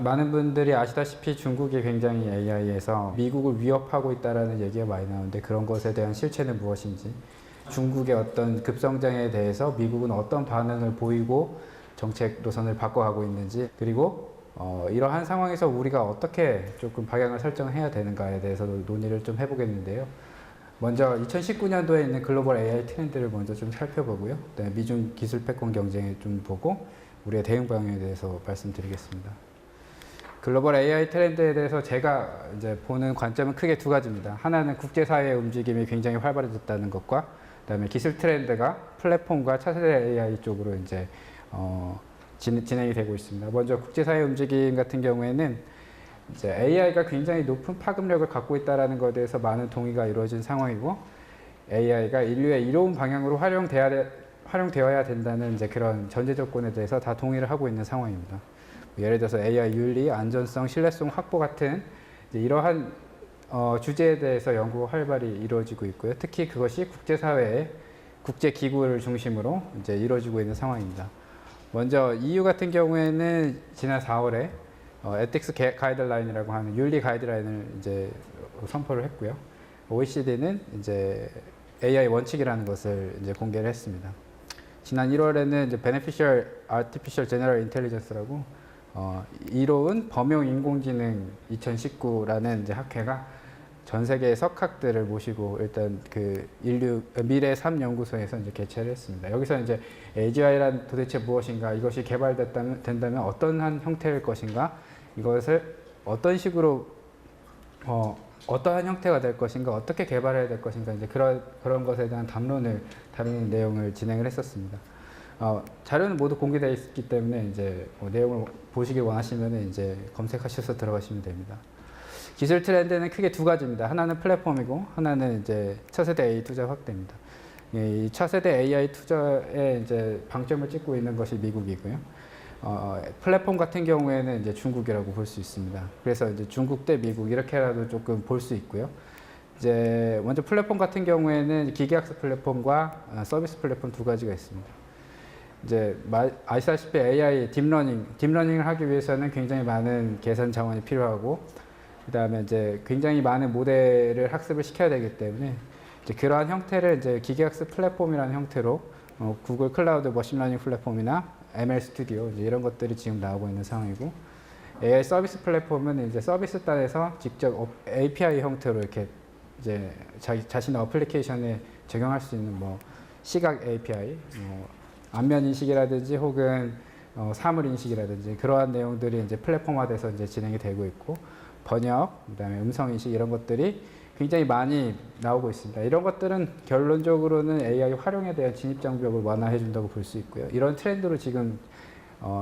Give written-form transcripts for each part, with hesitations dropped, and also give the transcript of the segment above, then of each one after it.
많은 분들이 아시다시피 중국이 굉장히 AI에서 미국을 위협하고 있다는 얘기가 많이 나오는데 그런 것에 대한 실체는 무엇인지, 중국의 어떤 급성장에 대해서 미국은 어떤 반응을 보이고 정책 노선을 바꿔가고 있는지, 그리고 이러한 상황에서 우리가 어떻게 조금 방향을 설정해야 되는가에 대해서도 논의를 좀 해보겠는데요. 먼저 2019년도에 있는 글로벌 AI 트렌드를 먼저 좀 살펴보고요. 그다음에 미중 기술 패권 경쟁을 좀 보고 우리의 대응 방향에 대해서 말씀드리겠습니다. 글로벌 AI 트렌드에 대해서 제가 이제 보는 관점은 크게 두 가지입니다. 하나는 국제사회의 움직임이 굉장히 활발해졌다는 것과, 그다음에 기술 트렌드가 플랫폼과 차세대 AI 쪽으로 이제 진행이 되고 있습니다. 먼저 국제사회 움직임 같은 경우에는 이제 AI가 굉장히 높은 파급력을 갖고 있다는 것에 대해서 많은 동의가 이루어진 상황이고, AI가 인류의 이로운 방향으로 활용되어야 된다는 이제 그런 전제 조건에 대해서 다 동의를 하고 있는 상황입니다. 예를 들어서 AI 윤리, 안전성, 신뢰성 확보 같은 이러한 주제에 대해서 연구가 활발히 이루어지고 있고요. 특히 그것이 국제사회의 국제기구를 중심으로 이제 이루어지고 있는 상황입니다. 먼저 EU 같은 경우에는 지난 4월에 에틱스 가이드라인이라고 하는 윤리 가이드라인을 이제 선포를 했고요. OECD는 이제 AI 원칙이라는 것을 이제 공개를 했습니다. 지난 1월에는 이제 Beneficial Artificial General Intelligence라고 이로운 범용 인공지능 2019라는 이제 학회가 전 세계의 석학들을 모시고 일단 그 미래 삶 연구소에서 이제 개최를 했습니다. 여기서 이제 AGI란 도대체 무엇인가, 이것이 된다면 어떠한 형태일 것인가, 이것을 어떤 식으로 어떠한 형태가 될 것인가, 어떻게 개발해야 될 것인가, 이제 그런 것에 대한 담론을 다루는 내용을 진행을 했었습니다. 자료는 모두 공개되어 있기 때문에 이제 내용을 보시길 원하시면 이제 검색하셔서 들어가시면 됩니다. 기술 트렌드는 크게 두 가지입니다. 하나는 플랫폼이고, 하나는 이제 차세대 AI 투자 확대입니다. 이 차세대 AI 투자에 이제 방점을 찍고 있는 것이 미국이고요. 플랫폼 같은 경우에는 이제 중국이라고 볼 수 있습니다. 그래서 이제 중국 대 미국 이렇게라도 조금 볼 수 있고요. 이제 먼저 플랫폼 같은 경우에는 기계학습 플랫폼과 서비스 플랫폼 두 가지가 있습니다. 이제 아시다시피 AI 딥러닝을 하기 위해서는 굉장히 많은 계산 자원이 필요하고, 그 다음에 이제 굉장히 많은 모델을 학습을 시켜야 되기 때문에 이제 그러한 형태를 이제 기계학습 플랫폼이라는 형태로 구글 클라우드 머신러닝 플랫폼이나 ML 스튜디오 이런 것들이 지금 나오고 있는 상황이고, AI 서비스 플랫폼은 이제 서비스 단에서 직접 API 형태로 이렇게 이제 자신의 어플리케이션에 적용할 수 있는 뭐 시각 API, 안면 인식이라든지 혹은 사물 인식이라든지 그러한 내용들이 이제 플랫폼화돼서 이제 진행이 되고 있고, 번역, 그다음에 음성 인식 이런 것들이 굉장히 많이 나오고 있습니다. 이런 것들은 결론적으로는 AI 활용에 대한 진입 장벽을 완화해 준다고 볼 수 있고요. 이런 트렌드로 지금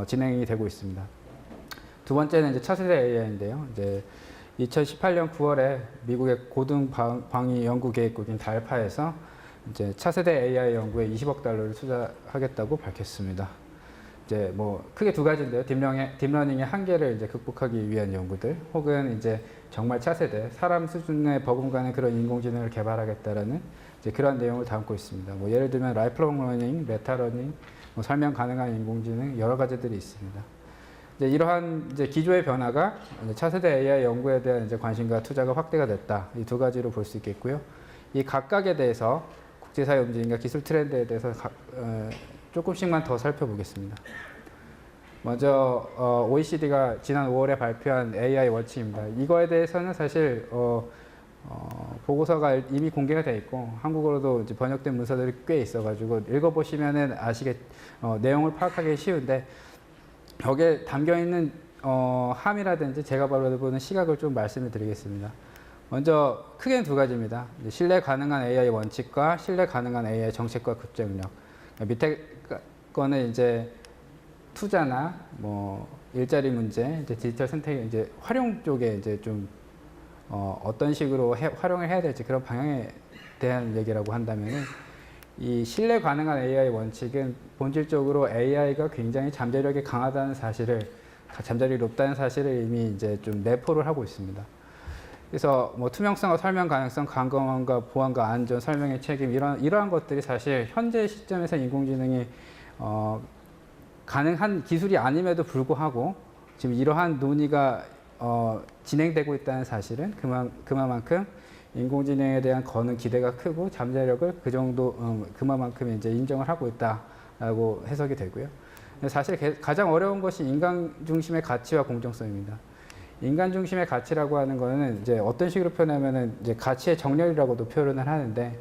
진행이 되고 있습니다. 두 번째는 이제 차세대 AI인데요. 이제 2018년 9월에 미국의 고등 방위 연구 계획국인 달파에서 이제 차세대 AI 연구에 20억 달러를 투자하겠다고 밝혔습니다. 이제 뭐 크게 두 가지인데요. 딥러닝의 한계를 이제 극복하기 위한 연구들, 혹은 이제 정말 차세대 사람 수준에 버금가는 그런 인공지능을 개발하겠다라는 이제 그런 내용을 담고 있습니다. 뭐 예를 들면 라이프롱 러닝, 메타러닝, 뭐 설명 가능한 인공지능 여러 가지들이 있습니다. 이제 이러한 이제 기조의 변화가 이제 차세대 AI 연구에 대한 이제 관심과 투자가 확대가 됐다. 이 두 가지로 볼 수 있겠고요. 이 각각에 대해서 국제사회 움직임과 기술 트렌드에 대해서 조금씩만 더 살펴보겠습니다. 먼저 OECD가 지난 5월에 발표한 AI 원칙입니다. 이거에 대해서는 사실 보고서가 이미 공개가 되어 있고 한국어로도 이제 번역된 문서들이 꽤 있어가지고 읽어보시면은 내용을 파악하기 쉬운데, 여기에 담겨 있는 함이라든지 제가 바라보는 시각을 좀 말씀을 드리겠습니다. 먼저 크게는 두 가지입니다. 신뢰 가능한 AI 원칙과 신뢰 가능한 AI 정책과 급제능력. 밑에 거는 이제 투자나 뭐 일자리 문제, 이제 디지털 생태계 이제 활용 쪽에 이제 좀 어떤 식으로 활용을 해야 될지 그런 방향에 대한 얘기라고 한다면은, 이 신뢰 가능한 AI 원칙은 본질적으로 AI가 굉장히 잠재력이 강하다는 사실을, 잠재력이 높다는 사실을 이미 이제 좀 내포를 하고 있습니다. 그래서 뭐 투명성과 설명 가능성, 감검과 보안과 안전, 설명의 책임 이러한 것들이 사실 현재 시점에서 인공지능이 가능한 기술이 아님에도 불구하고 지금 이러한 논의가 진행되고 있다는 사실은 그만큼 인공지능에 대한 거는 기대가 크고 잠재력을 그 정도 그만큼 이제 인정을 하고 있다라고 해석이 되고요. 사실 가장 어려운 것이 인간 중심의 가치와 공정성입니다. 인간 중심의 가치라고 하는 거는 이제 어떤 식으로 표현하면은 이제 가치의 정렬이라고도 표현을 하는데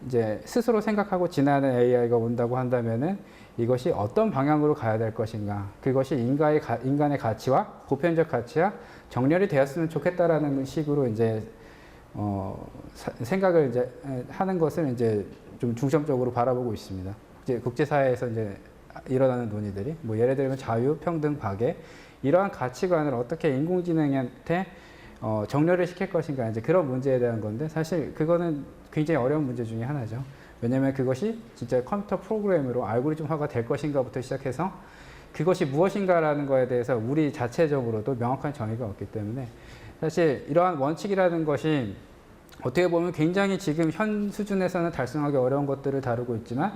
이제 스스로 생각하고 진화하는 AI가 온다고 한다면은 이것이 어떤 방향으로 가야 될 것인가, 그것이 인간의 가치와 보편적 가치와 정렬이 되었으면 좋겠다라는 식으로 이제 생각을 이제 하는 것을 이제 좀 중점적으로 바라보고 있습니다. 이제 국제사회에서 이제 일어나는 논의들이 뭐 예를 들면 자유, 평등, 박애 이러한 가치관을 어떻게 인공지능한테 정렬을 시킬 것인가, 이제 그런 문제에 대한 건데, 사실 그거는 굉장히 어려운 문제 중에 하나죠. 왜냐하면 그것이 진짜 컴퓨터 프로그램으로 알고리즘화가 될 것인가부터 시작해서 그것이 무엇인가라는 거에 대해서 우리 자체적으로도 명확한 정의가 없기 때문에 사실 이러한 원칙이라는 것이 어떻게 보면 굉장히 지금 현 수준에서는 달성하기 어려운 것들을 다루고 있지만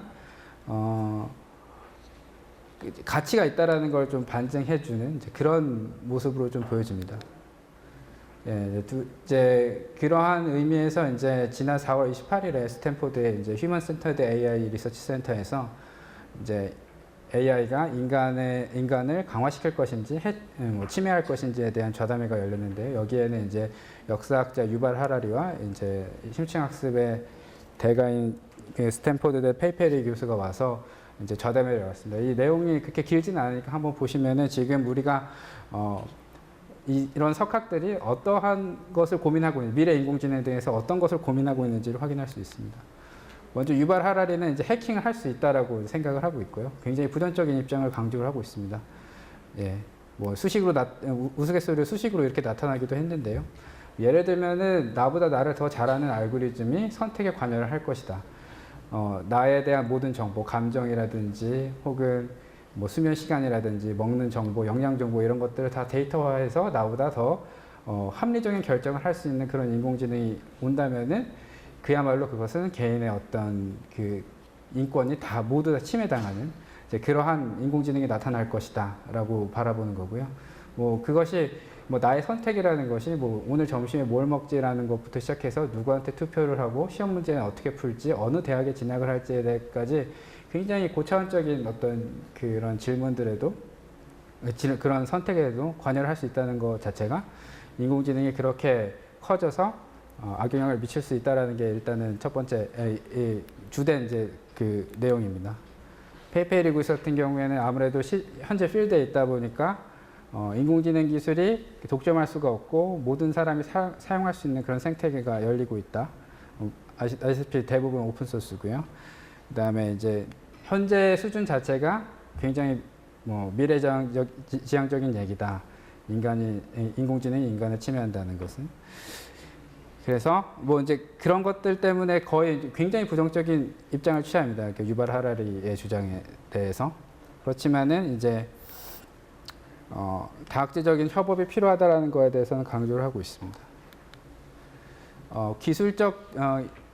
가치가 있다라는 걸 좀 반증해주는 그런 모습으로 좀 보여집니다. 예, 이제 그러한 의미에서 이제 지난 4월 28일에 스탠포드의 이제 휴먼 센터드 AI 리서치 센터에서 이제 AI가 인간을 강화시킬 것인지 침해할 것인지에 대한 좌담회가 열렸는데요. 여기에는 이제 역사학자 유발 하라리와 이제 심층학습의 대가인 스탠포드대 페이페리 교수가 와서 이제 좌담회를 열었습니다. 이 내용이 그렇게 길지는 않으니까 한번 보시면은 지금 우리가 이런 석학들이 어떠한 것을 고민하고 있는, 미래 인공지능 등에서 어떤 것을 고민하고 있는지를 확인할 수 있습니다. 먼저 유발 하라리는 이제 해킹을 할 수 있다라고 생각을 하고 있고요. 굉장히 부정적인 입장을 강조를 하고 있습니다. 예, 뭐 우스갯소리로 수식으로 이렇게 나타나기도 했는데요. 예를 들면은 나보다 나를 더 잘 아는 알고리즘이 선택에 관여를 할 것이다. 나에 대한 모든 정보, 감정이라든지 혹은 뭐 수면 시간이라든지 먹는 정보, 영양 정보 이런 것들을 다 데이터화해서 나보다 더 합리적인 결정을 할 수 있는 그런 인공지능이 온다면은 그야말로 그것은 개인의 어떤 그 인권이 다 모두 다 침해당하는 이제 그러한 인공지능이 나타날 것이다라고 바라보는 거고요. 뭐 그것이 뭐 나의 선택이라는 것이 뭐 오늘 점심에 뭘 먹지라는 것부터 시작해서 누구한테 투표를 하고 시험 문제는 어떻게 풀지, 어느 대학에 진학을 할지에 대해까지 굉장히 고차원적인 어떤 그런 질문들에도 그런 선택에도 관여를 할 수 있다는 것 자체가 인공지능이 그렇게 커져서 악영향을 미칠 수 있다라는 게 일단은 첫 번째 주된 이제 그 내용입니다. 페이페리 교수 같은 경우에는 아무래도 현재 필드에 있다 보니까 인공지능 기술이 독점할 수가 없고 모든 사람이 사용할 수 있는 그런 생태계가 열리고 있다. 아시다시피 대부분 오픈소스고요. 그 다음에 이제 현재 수준 자체가 굉장히 뭐 미래지향적인 얘기다. 인공지능이 인간을 침해한다는 것은. 그래서 뭐 이제 그런 것들 때문에 거의 굉장히 부정적인 입장을 취합니다. 유발 하라리의 주장에 대해서. 그렇지만은 이제 다각제적인 협업이 필요하다라는 거에 대해서는 강조를 하고 있습니다.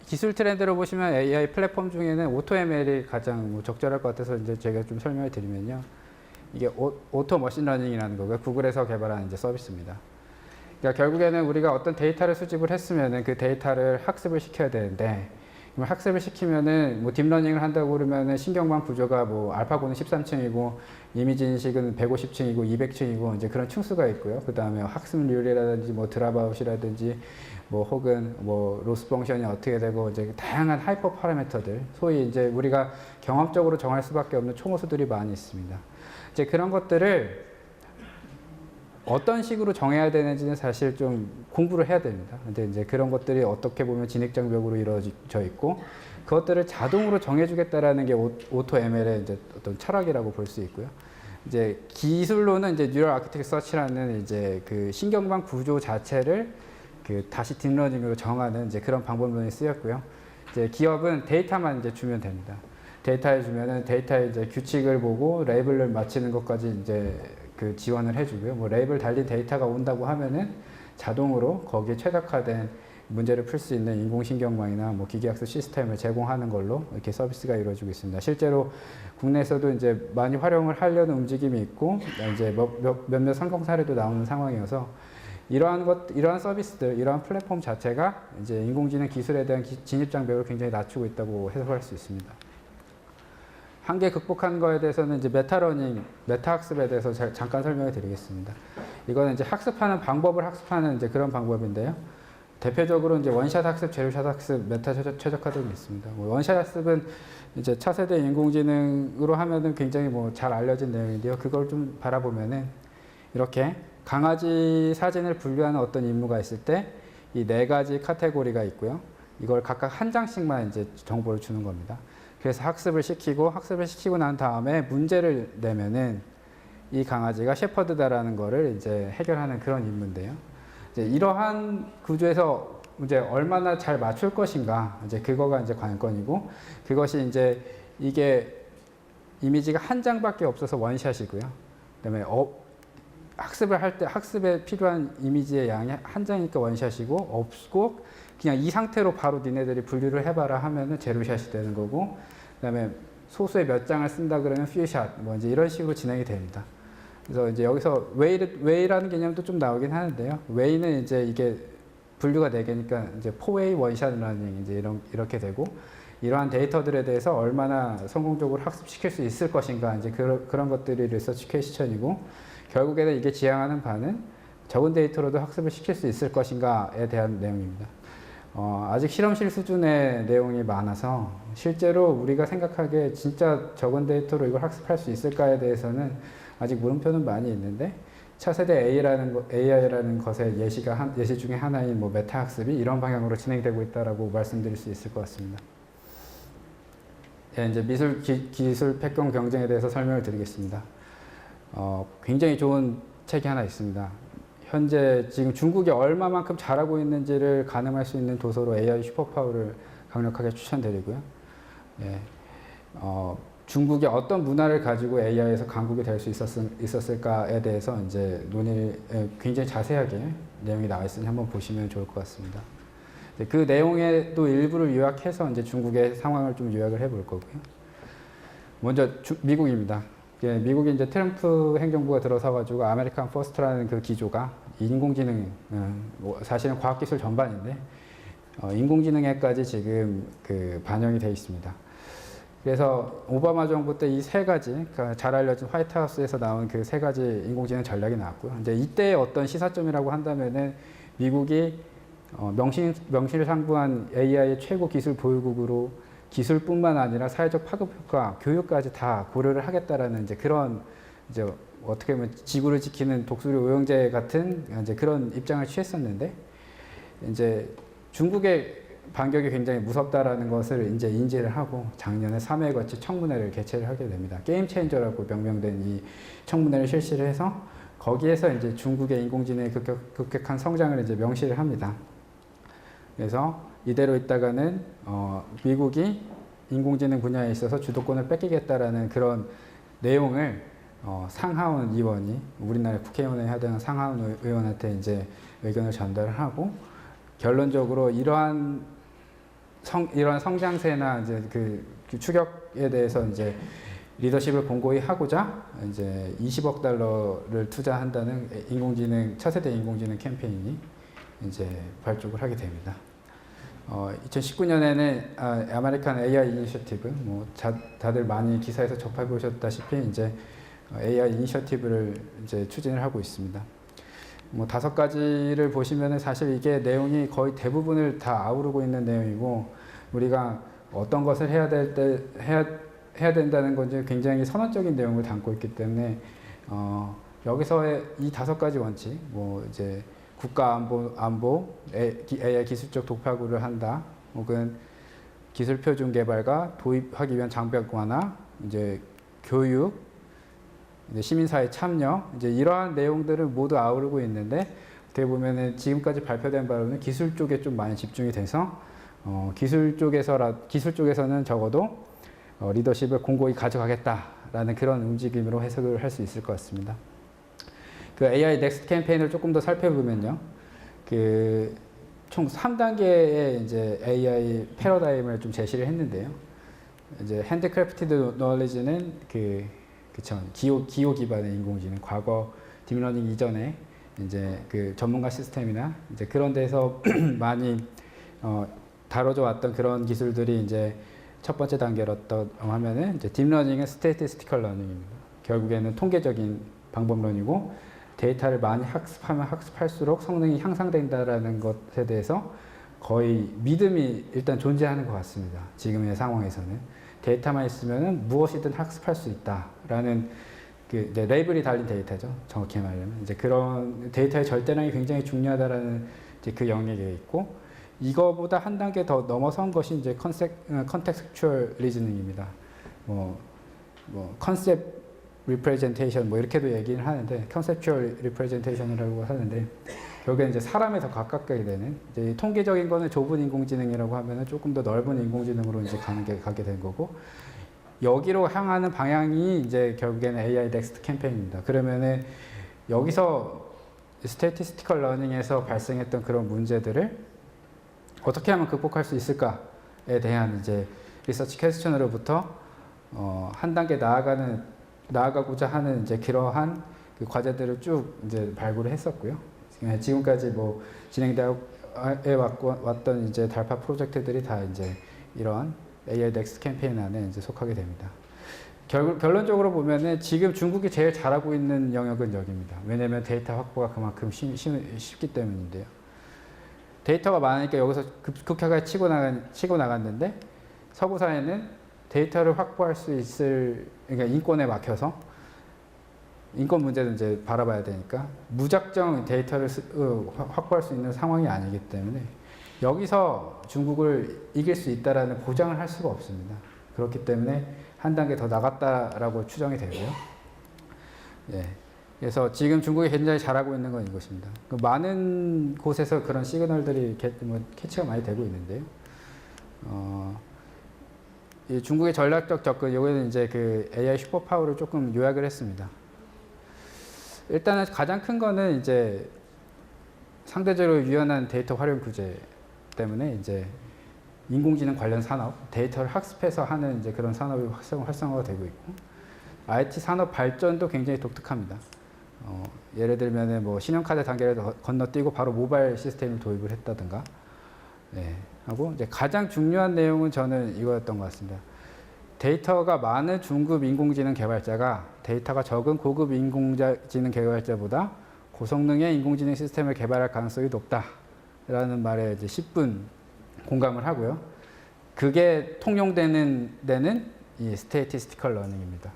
기술 트렌드로 보시면 AI 플랫폼 중에는 오토ML이 가장 뭐 적절할 것 같아서 이제 제가 좀 설명을 드리면요. 이게 오토 머신러닝이라는 거고요. 구글에서 개발한 이제 서비스입니다. 그러니까 결국에는 우리가 어떤 데이터를 수집을 했으면은 그 데이터를 학습을 시켜야 되는데, 학습을 시키면은 뭐 딥러닝을 한다고 그러면은 신경망 구조가 뭐 알파고는 13층이고 이미지 인식은 150층이고 200층이고 이제 그런 층수가 있고요. 그 다음에 학습률이라든지 뭐 드랍아웃이라든지 뭐 혹은 뭐 로스 펑션이 어떻게 되고 이제 다양한 하이퍼 파라미터들, 소위 이제 우리가 경험적으로 정할 수밖에 없는 초모수들이 많이 있습니다. 이제 그런 것들을 어떤 식으로 정해야 되는지는 사실 좀 공부를 해야 됩니다. 근데 이제 그런 것들이 어떻게 보면 진액장벽으로 이루어져 있고 그것들을 자동으로 정해주겠다라는 게 오토 ML의 이제 어떤 철학이라고 볼 수 있고요. 이제 기술로는 이제 뉴럴 아키텍처 서치라는 이제 그 신경망 구조 자체를 그 다시 딥러닝으로 정하는 이제 그런 방법론이 쓰였고요. 이제 기업은 데이터만 이제 주면 됩니다. 데이터에 주면은 데이터의 이제 규칙을 보고 레이블을 맞추는 것까지 이제 그 지원을 해주고요. 뭐 레이블 달린 데이터가 온다고 하면은 자동으로 거기에 최적화된 문제를 풀 수 있는 인공신경망이나 뭐 기계학습 시스템을 제공하는 걸로 이렇게 서비스가 이루어지고 있습니다. 실제로 국내에서도 이제 많이 활용을 하려는 움직임이 있고 이제 몇몇 성공 사례도 나오는 상황이어서 이러한 서비스들, 이러한 플랫폼 자체가 이제 인공지능 기술에 대한 진입 장벽을 굉장히 낮추고 있다고 해석할 수 있습니다. 한계 극복한 거에 대해서는 이제 메타러닝, 메타학습에 대해서 잠깐 설명해 드리겠습니다. 이거는 이제 학습하는 방법을 학습하는 이제 그런 방법인데요. 대표적으로 이제 원샷 학습, 제로샷 학습, 메타 최적화 등이 있습니다. 뭐 원샷 학습은 이제 차세대 인공지능으로 하면은 굉장히 뭐 잘 알려진 내용인데요. 그걸 좀 바라보면은 이렇게 강아지 사진을 분류하는 어떤 임무가 있을 때 이 4가지 카테고리가 있고요. 이걸 각각 한 장씩만 이제 정보를 주는 겁니다. 그래서 학습을 시키고 난 다음에 문제를 내면은 이 강아지가 셰퍼드다라는 거를 이제 해결하는 그런 임무인데요. 이제 이러한 구조에서 이제 얼마나 잘 맞출 것인가, 이제 그거가 이제 관건이고, 그것이 이제 이게 이미지가 한 장밖에 없어서 원샷이고요. 그다음에 학습을 할 때 학습에 필요한 이미지의 양이 한 장이니까 원샷이고, 없고 그냥 이 상태로 바로 니네들이 분류를 해봐라 하면은 제로샷이 되는 거고, 그다음에 소수의 몇 장을 쓴다 그러면 퓨샷, 뭐 이제 이런 식으로 진행이 됩니다. 그래서 이제 여기서 웨이라는 개념도 좀 나오긴 하는데요. 웨이는 이제 이게 분류가 4개니까 이제 4웨이 원샷 러닝 이제 이렇게 되고, 이러한 데이터들에 대해서 얼마나 성공적으로 학습시킬 수 있을 것인가, 이제 그런 것들이 리서치 퀘스천이고, 결국에는 이게 지향하는 바는 적은 데이터로도 학습을 시킬 수 있을 것인가에 대한 내용입니다. 아직 실험실 수준의 내용이 많아서 실제로 우리가 생각하기에 진짜 적은 데이터로 이걸 학습할 수 있을까에 대해서는 아직 물음표는 많이 있는데, 차세대 AI라는 것의 예시 중에 하나인 뭐 메타 학습이 이런 방향으로 진행되고 있다라고 말씀드릴 수 있을 것 같습니다. 예, 이제 기술 패권 경쟁에 대해서 설명을 드리겠습니다. 굉장히 좋은 책이 하나 있습니다. 현재 지금 중국이 얼마만큼 잘하고 있는지를 가늠할 수 있는 도서로 AI 슈퍼파워를 강력하게 추천드리고요. 예, 중국이 어떤 문화를 가지고 AI에서 강국이 될 수 있었을까에 대해서 이제 논의를 굉장히 자세하게 내용이 나와 있으니 한번 보시면 좋을 것 같습니다. 그 내용에도 일부를 요약해서 이제 중국의 상황을 좀 요약을 해볼 거고요. 먼저 미국입니다. 미국이 이제 트럼프 행정부가 들어서가지고 아메리칸 퍼스트라는 그 기조가 인공지능, 사실은 과학기술 전반인데, 인공지능에까지 지금 그 반영이 되어 있습니다. 그래서 오바마 정부 때 이 3가지, 그러니까 잘 알려진 화이트하우스에서 나온 그 3가지 인공지능 전략이 나왔고요. 이제 이때의 어떤 시사점이라고 한다면은 미국이 명실상부한 AI의 최고 기술 보유국으로 기술뿐만 아니라 사회적 파급효과, 교육까지 다 고려를 하겠다라는 이제 그런 이제 어떻게 보면 지구를 지키는 독수리 오영재 같은 이제 그런 입장을 취했었는데, 이제 중국의 반격이 굉장히 무섭다라는 것을 이제 인지를 하고 작년에 3회 거치 청문회를 개최를 하게 됩니다. 게임 체인저라고 명명된 이 청문회를 실시를 해서 거기에서 이제 중국의 인공지능의 급격한 성장을 이제 명시를 합니다. 그래서 이대로 있다가는 미국이 인공지능 분야에 있어서 주도권을 뺏기겠다라는 그런 내용을 상하원 의원이, 우리나라 국회의원에 해당하는 상하원 의원한테 이제 의견을 전달을 하고, 결론적으로 이러한 성장세나 이제 그 추격에 대해서 이제 리더십을 공고히 하고자 이제 20억 달러를 투자한다는 차세대 인공지능 캠페인이 이제 발족을 하게 됩니다. 2019년에는 아메리칸 AI 이니셔티브, 뭐 다들 많이 기사에서 접해 보셨다시피 이제 AI 이니셔티브를 이제 추진을 하고 있습니다. 뭐 5가지를 보시면은 사실 이게 내용이 거의 대부분을 다 아우르고 있는 내용이고, 우리가 어떤 것을 해야 된다는 건지 굉장히 선언적인 내용을 담고 있기 때문에 여기서의 이 5가지 원칙, 뭐 이제 국가 안보, AI 기술적 독파구를 한다, 혹은 기술 표준 개발과 도입하기 위한 장벽 완화, 이제 교육, 이제 시민사회 참여, 이제 이러한 내용들을 모두 아우르고 있는데, 어떻게 보면은 지금까지 발표된 바로는 기술 쪽에 좀 많이 집중이 돼서 기술 쪽에서는 적어도 리더십을 공고히 가져가겠다라는 그런 움직임으로 해석을 할 수 있을 것 같습니다. 그 AI 넥스트 캠페인을 조금 더 살펴보면요, 그 총 3단계의 이제 AI 패러다임을 좀 제시를 했는데요. 이제 핸드크래프티드 노리지는 그쵸, 기호 기반의 인공지능, 과거 딥러닝 이전에 이제 그 전문가 시스템이나 이제 그런 데서 많이 다뤄져 왔던 그런 기술들이 이제 첫 번째 단계였던 하면은 이제 딥러닝은 스태티스티컬 러닝입니다. 결국에는 통계적인 방법론이고 데이터를 많이 학습하면 학습할수록 성능이 향상된다라는 것에 대해서 거의 믿음이 일단 존재하는 것 같습니다. 지금의 상황에서는 데이터만 있으면은 무엇이든 학습할 수 있다라는 그 이제 레이블이 달린 데이터죠. 정확히 말하면 이제 그런 데이터의 절대량이 굉장히 중요하다라는 이제 그 영역에 있고 이거보다 한 단계 더 넘어선 것이 이제 컨텍스추얼 리즈닝입니다. 컨셉 리프레젠테이션 뭐 이렇게도 얘기를 하는데 컨셉추얼 리프레젠테이션이라고 하는데 결국에 이제 사람에 더 가깝게 되는 이제 통계적인 거는 좁은 인공지능이라고 하면은 조금 더 넓은 인공지능으로 이제 가게 된 거고 여기로 향하는 방향이 이제 결국에는 AI 넥스트 캠페인입니다. 그러면은 여기서 스태티스티컬 러닝에서 발생했던 그런 문제들을 어떻게 하면 극복할 수 있을까에 대한 이제 리서치 퀘스천으로부터 한 단계 나아가고자 하는 이제 그러한 그 과제들을 쭉 이제 발굴을 했었고요. 지금까지 뭐 진행되어 왔던 이제 달파 프로젝트들이 다 이제 이런 AI 넥스트 캠페인 안에 이제 속하게 됩니다. 결론적으로 보면은 지금 중국이 제일 잘하고 있는 영역은 여기입니다. 왜냐하면 데이터 확보가 그만큼 쉽기 때문인데요. 데이터가 많으니까 여기서 급격하게 치고 나갔는데 서구 사회는 데이터를 확보할 수 있을 그러니까 인권에 막혀서 인권 문제는 이제 바라봐야 되니까 무작정 데이터를 확보할 수 있는 상황이 아니기 때문에 여기서 중국을 이길 수 있다라는 보장을 할 수가 없습니다. 그렇기 때문에 한 단계 더 나갔다라고 추정이 되고요. 예. 그래서 지금 중국이 굉장히 잘하고 있는 건 이것입니다. 많은 곳에서 그런 시그널들이 캐치가 많이 되고 있는데요. 이 중국의 전략적 접근, 여기는 이제 그 AI 슈퍼파워를 조금 요약을 했습니다. 일단은 가장 큰 거는 이제 상대적으로 유연한 데이터 활용 규제 때문에 이제 인공지능 관련 산업, 데이터를 학습해서 하는 이제 그런 산업이 활성화가 되고 있고, IT 산업 발전도 굉장히 독특합니다. 예를 들면은 뭐 신용카드 단계를 건너뛰고 바로 모바일 시스템을 도입을 했다든가, 네. 하고 이제 가장 중요한 내용은 저는 이거였던 것 같습니다. 데이터가 많은 중급 인공지능 개발자가 데이터가 적은 고급 인공지능 개발자보다 고성능의 인공지능 시스템을 개발할 가능성이 높다라는 말에 이제 10분 공감을 하고요. 그게 통용되는 데는 이 스태티스티컬 러닝입니다.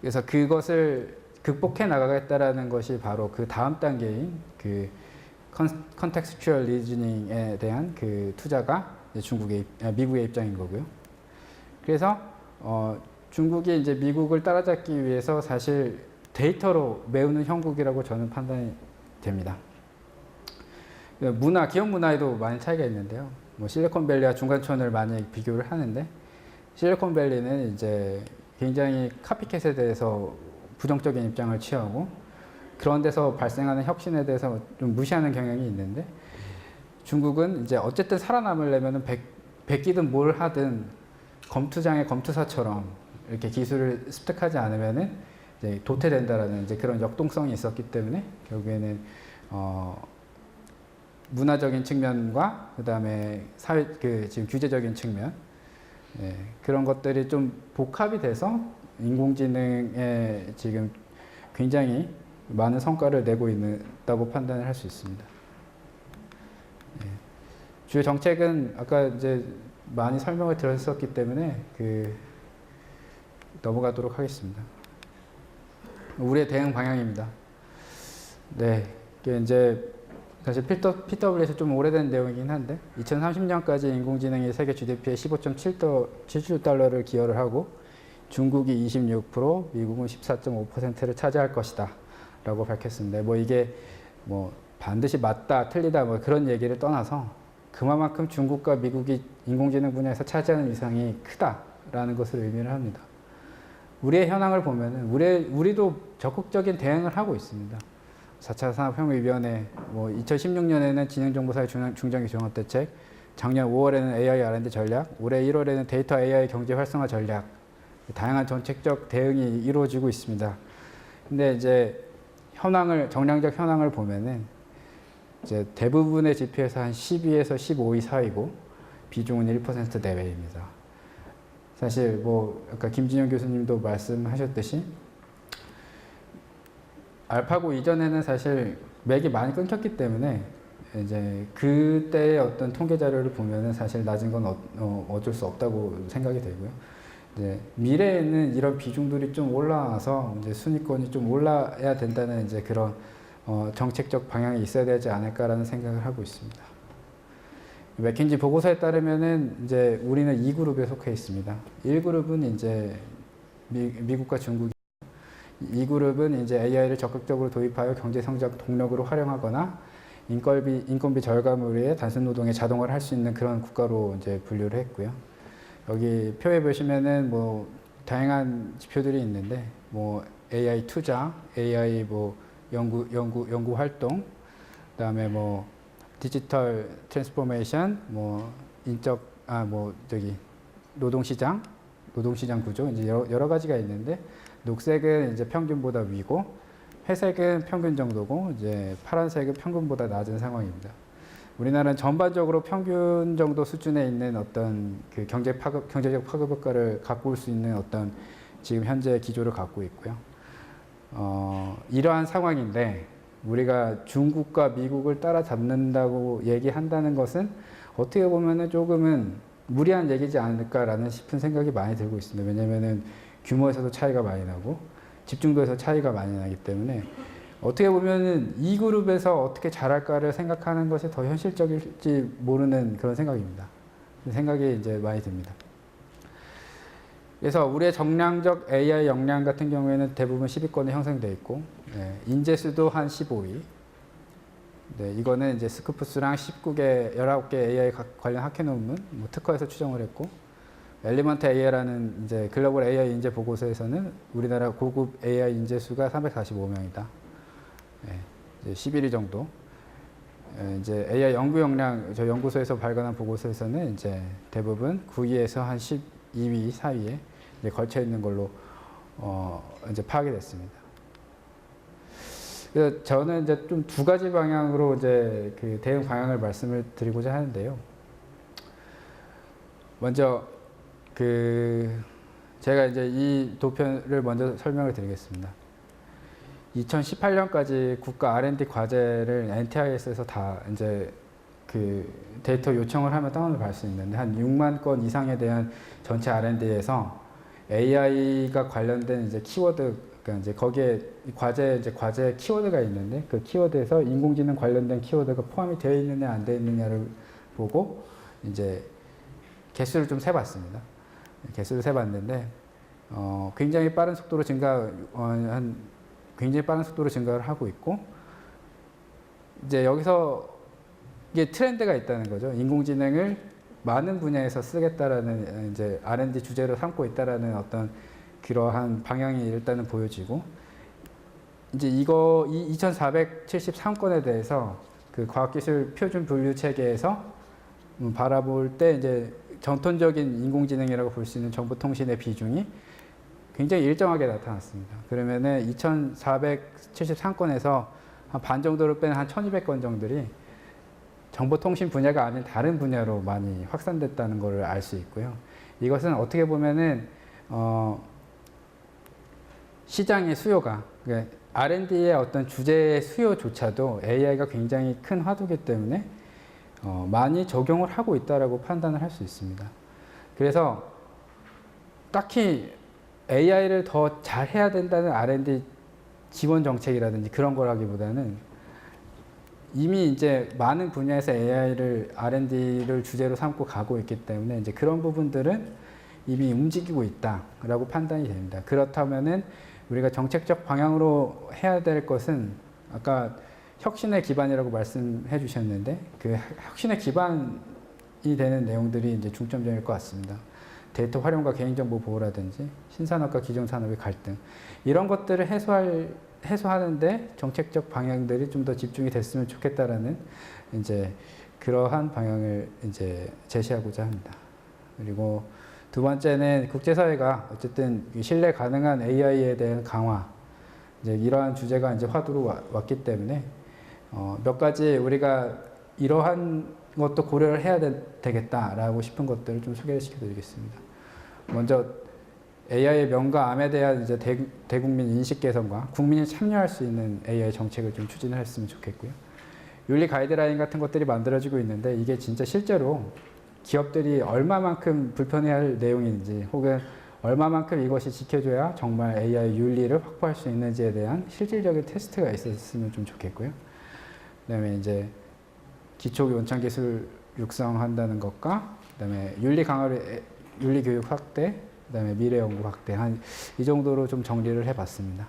그래서 그것을 극복해 나가겠다라는 것이 바로 그 다음 단계인 그 컨텍스추얼 리즈닝에 대한 그 투자가 미국의 입장인 거고요. 그래서 중국이 이제 미국을 따라잡기 위해서 사실 데이터로 메우는 형국이라고 저는 판단이 됩니다. 기업 문화에도 많이 차이가 있는데요. 뭐 실리콘밸리와 중간촌을 많이 비교를 하는데 실리콘밸리는 이제 굉장히 카피캣에 대해서 부정적인 입장을 취하고 그런 데서 발생하는 혁신에 대해서 좀 무시하는 경향이 있는데 중국은 이제 어쨌든 살아남으려면은 베끼든 뭘 하든 검투장의 검투사처럼 이렇게 기술을 습득하지 않으면은 이제 도태된다라는 이제 그런 역동성이 있었기 때문에 결국에는 문화적인 측면과 그다음에 지금 규제적인 측면 그런 것들이 좀 복합이 돼서 인공지능에 지금 굉장히 많은 성과를 내고 있다고 판단을 할 수 있습니다. 주요 정책은 아까 이제 많이 설명을 드렸었기 때문에 넘어가도록 하겠습니다. 우리의 대응 방향입니다. 네, 이게 이제 사실 PW에서 좀 오래된 내용이긴 한데 2030년까지 인공지능이 세계 GDP의 15.7달러를 기여를 하고 중국이 26%, 미국은 14.5%를 차지할 것이다 라고 밝혔습니다. 뭐 이게 뭐 반드시 맞다, 틀리다 뭐 그런 얘기를 떠나서 그만큼 중국과 미국이 인공지능 분야에서 차지하는 위상이 크다라는 것을 의미를 합니다. 우리의 현황을 보면은 우리도 적극적인 대응을 하고 있습니다. 4차 산업혁명위원회, 뭐 2016년에는 지능정보사회 중장기 종합대책, 작년 5월에는 AI R&D 전략, 올해 1월에는 데이터 AI 경제 활성화 전략, 다양한 정책적 대응이 이루어지고 있습니다. 근데 이제 정량적 현황을 보면은 이제 대부분의 지표에서 한 12에서 15위 사이고 비중은 1% 내외입니다. 사실 뭐 아까 김진영 교수님도 말씀하셨듯이 알파고 이전에는 사실 맥이 많이 끊겼기 때문에 이제 그때의 어떤 통계 자료를 보면은 사실 낮은 건 어쩔 수 없다고 생각이 되고요. 이제 미래에는 이런 비중들이 좀 올라와서 이제 순위권이 좀 올라야 된다는 이제 그런 정책적 방향이 있어야 되지 않을까라는 생각을 하고 있습니다. 맥킨지 보고서에 따르면은 이제 우리는 2그룹에 속해 있습니다. 1그룹은 이제 미국과 중국, 2그룹은 이제 AI를 적극적으로 도입하여 경제 성장 동력으로 활용하거나 인건비 절감을 위해 단순 노동에 자동화를 할 수 있는 그런 국가로 이제 분류를 했고요. 여기 표에 보시면은 뭐 다양한 지표들이 있는데 뭐 AI 투자, AI 뭐 연구 활동, 그다음에 뭐 디지털 트랜스포메이션, 뭐 노동시장 구조 이제 여러 가지가 있는데 녹색은 이제 평균보다 위고 회색은 평균 정도고 이제 파란색은 평균보다 낮은 상황입니다. 우리나라는 전반적으로 평균 정도 수준에 있는 어떤 그 경제적 파급 효과를 갖고 올 수 있는 어떤 지금 현재 기조를 갖고 있고요. 이러한 상황인데 우리가 중국과 미국을 따라잡는다고 얘기한다는 것은 어떻게 보면은 조금은 무리한 얘기지 않을까라는 싶은 생각이 많이 들고 있습니다. 왜냐면은 규모에서도 차이가 많이 나고 집중도에서 차이가 많이 나기 때문에 어떻게 보면은 이 그룹에서 어떻게 잘할까를 생각하는 것이 더 현실적일지 모르는 그런 생각입니다. 생각이 이제 많이 듭니다. 그래서 우리의 정량적 AI 역량 같은 경우에는 대부분 10위권에 형성되어 있고, 인재수도 한 15위. 네, 이거는 이제 스크프스랑 19개 AI 관련 학회 논문, 뭐 특허에서 추정을 했고, 엘리먼트 AI라는 이제 글로벌 AI 인재 보고서에서는 우리나라 고급 AI 인재 수가 345명이다. 이제 11위 정도. 이제 AI 연구 역량 저 연구소에서 발간한 보고서에서는 이제 대부분 9위에서 한 12위 사이에 이제 걸쳐 있는 걸로 이제 파악이 됐습니다. 그래서 저는 이제 좀 두 가지 방향으로 이제 그 대응 방향을 말씀을 드리고자 하는데요. 먼저 제가 이제 이 도표를 먼저 설명을 드리겠습니다. 2018년까지 국가 R&D 과제를 NTIS에서 다 이제 그 데이터 요청을 하면 다운을 받을 수 있는데 한 6만 건 이상에 대한 전체 R&D에서 AI가 관련된 이제 키워드, 그러니까 이제 거기에 과제 키워드가 있는데 그 키워드에서 인공지능 관련된 키워드가 포함이 되어 있느냐 안 되어 있느냐를 보고 이제 개수를 좀 세봤습니다. 개수를 세봤는데 굉장히 빠른 속도로 굉장히 빠른 속도로 증가를 하고 있고 이제 여기서 이게 트렌드가 있다는 거죠. 인공지능을 많은 분야에서 쓰겠다라는 이제 R&D 주제로 삼고 있다라는 어떤 그러한 방향이 일단은 보여지고 이제 이 2473건에 대해서 그 과학기술 표준 분류 체계에서 바라볼 때 이제 전통적인 인공지능이라고 볼 수 있는 정보통신의 비중이 굉장히 일정하게 나타났습니다. 그러면은 2473건에서 한 반 정도를 빼는 한 1200건 정도들이 정보통신 분야가 아닌 다른 분야로 많이 확산됐다는 것을 알 수 있고요. 이것은 어떻게 보면은 시장의 수요가 그러니까 R&D의 어떤 주제의 수요조차도 AI가 굉장히 큰 화두기 때문에 많이 적용을 하고 있다라고 판단을 할 수 있습니다. 그래서 딱히 AI를 더 잘해야 된다는 R&D 지원 정책이라든지 그런 거라기보다는 이미 이제 많은 분야에서 R&D를 주제로 삼고 가고 있기 때문에 이제 그런 부분들은 이미 움직이고 있다라고 판단이 됩니다. 그렇다면은 우리가 정책적 방향으로 해야 될 것은 아까 혁신의 기반이라고 말씀해 주셨는데 그 혁신의 기반이 되는 내용들이 이제 중점적일 것 같습니다. 데이터 활용과 개인정보 보호라든지 신산업과 기존산업의 갈등 이런 것들을 해소할 해소하는데 정책적 방향들이 좀 더 집중이 됐으면 좋겠다라는 이제 그러한 방향을 이제 제시하고자 합니다. 그리고 두 번째는 국제사회가 어쨌든 신뢰 가능한 AI에 대한 강화, 이제 이러한 주제가 이제 화두로 왔기 때문에 몇 가지 우리가 이러한 것도 고려를 해야 되겠다라고 싶은 것들을 좀 소개를 시켜드리겠습니다. 먼저 AI의 명과 암에 대한 이제 대국민 인식 개선과 국민이 참여할 수 있는 AI 정책을 좀 추진을 했으면 좋겠고요. 윤리 가이드라인 같은 것들이 만들어지고 있는데 이게 진짜 실제로 기업들이 얼마만큼 불편해할 내용인지 혹은 얼마만큼 이것이 지켜줘야 정말 AI 윤리를 확보할 수 있는지에 대한 실질적인 테스트가 있었으면 좀 좋겠고요. 그다음에 이제 기초 원천 기술 육성한다는 것과 그다음에 윤리 강화를 윤리 교육 확대, 그다음에 미래 연구 확대 한 이 정도로 좀 정리를 해봤습니다.